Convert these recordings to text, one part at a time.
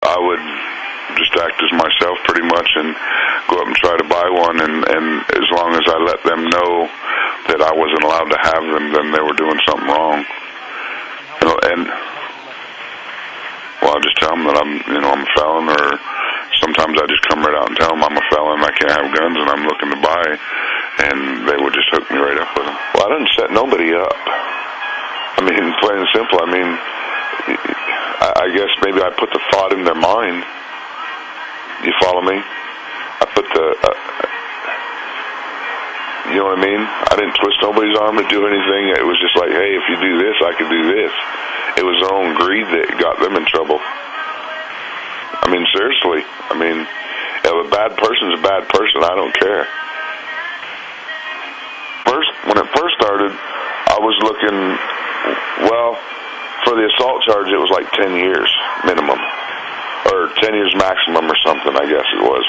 I would just act as myself pretty much and go up and try to buy one, and as long as I let them know that I wasn't allowed to have them, then they were doing something wrong. And well, I'll just tell them that I'm a felon, or sometimes I just come right out and tell them I'm a felon, I can't have guns, and I'm looking to buy, and they would just hook me right up with them. Well, I didn't set nobody up. I mean, plain and simple. I mean, I guess maybe I put the thought in their mind. You follow me? I put the, you know what I mean? I didn't twist nobody's arm to do anything. It was just like, hey, if you do this, I can do this. It was their own greed that got them in trouble. I mean, seriously. I mean, if a bad person's a bad person, I don't care. When it first started, I was looking, well, for the assault charge, it was like 10 years minimum. Or 10 years maximum or something, I guess it was.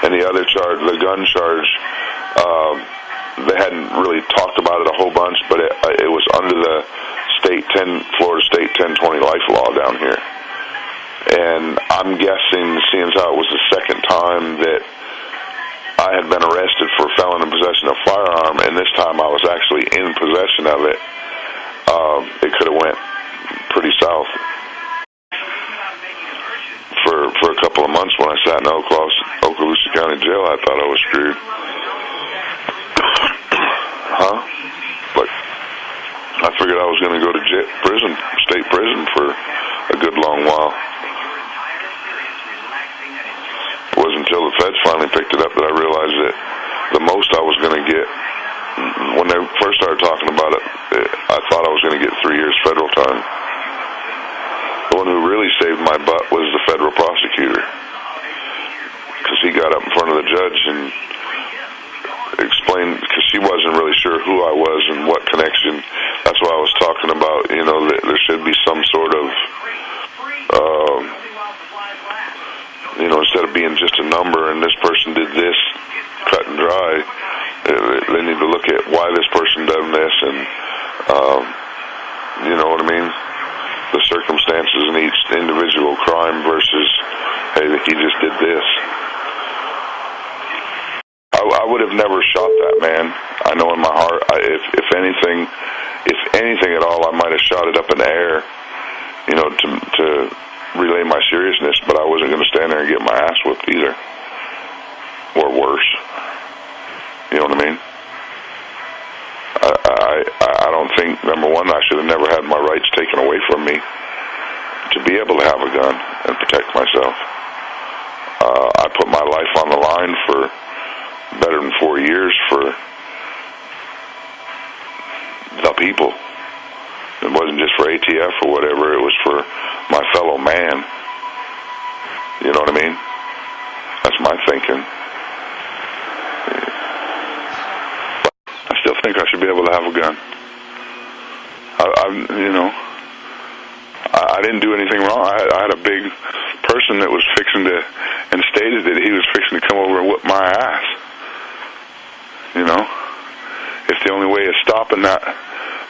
And the other charge, the gun charge, they hadn't really talked about it a whole bunch, but it was under the Florida State 1020 life law down here. And I'm guessing, seeing as how it was the second time that I had been arrested for felon in possession of firearm, and this time I was actually in possession of it, it could have went pretty south. For a couple of months when I sat in Okaloosa County Jail, I thought I was screwed. Huh? But I figured I was going to go to state prison for a good long while. It wasn't until the feds finally picked it up that I realized that the most I was going to get, when they first started talking about it, I thought I was going to get 3 years federal time. The one who really saved my butt was the federal prosecutor, because he got up in front of the judge and explained, because she wasn't really sure who I was and what connection. That's why I was talking about, that there should be some sort of, instead of being just a number and this person did this, cut and dry, they need to look at why this person done this, and you know what I mean? The circumstances in each individual crime versus, hey, he just did this. I would have never shot that man. I know in my heart, if anything at all, I might have shot it up in the air, to relay my seriousness, but I wasn't going to stand there and get my ass whipped either. Or worse. You know what I mean? I don't think, number one, I should have never had my rights taken away from me to be able to have a gun and protect myself. I put my life on the line for better than 4 years for the people. It wasn't just for ATF or whatever, it was for my fellow man. You know what I mean? That's my thinking. I still think I should be able to have a gun. I didn't do anything wrong. I had a big person that was fixing to, and stated that he was fixing to come over and whip my ass. If the only way of stopping that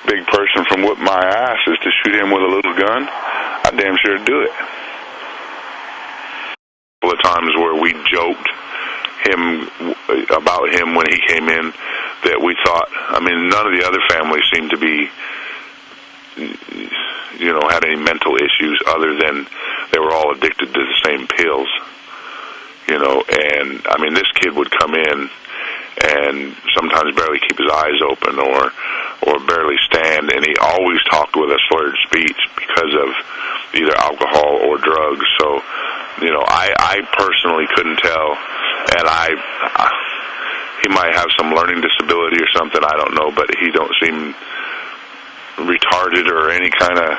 big person from whipping my ass is to shoot him with a little gun, I damn sure do it. A couple of times where we joked about him when he came in, that we thought, none of the other families seemed to be, had any mental issues other than they were all addicted to the same pills. And this kid would come in and sometimes barely keep his eyes open or barely stand, and he always talked with a slurred speech because of either alcohol or drugs. So, I personally couldn't tell, and he might have some learning disability or something, I don't know, but he don't seem retarded or any kind of,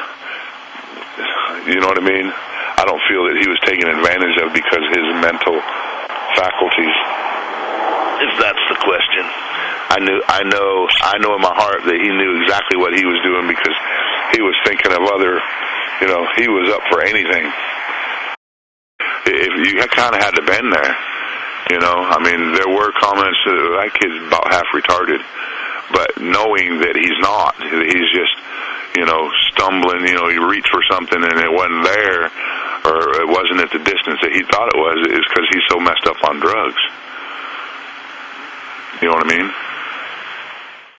you know what I mean? I don't feel that he was taken advantage of because his mental faculties, if that's the question. I know in my heart that he knew exactly what he was doing, because he was thinking of other, he was up for anything. If you kind of had to been there, there were comments that kid's about half retarded, but knowing that he's not, he's just, stumbling, he reached for something and it wasn't there, or it wasn't at the distance that he thought it was, is because he's so messed up on drugs. You know what I mean?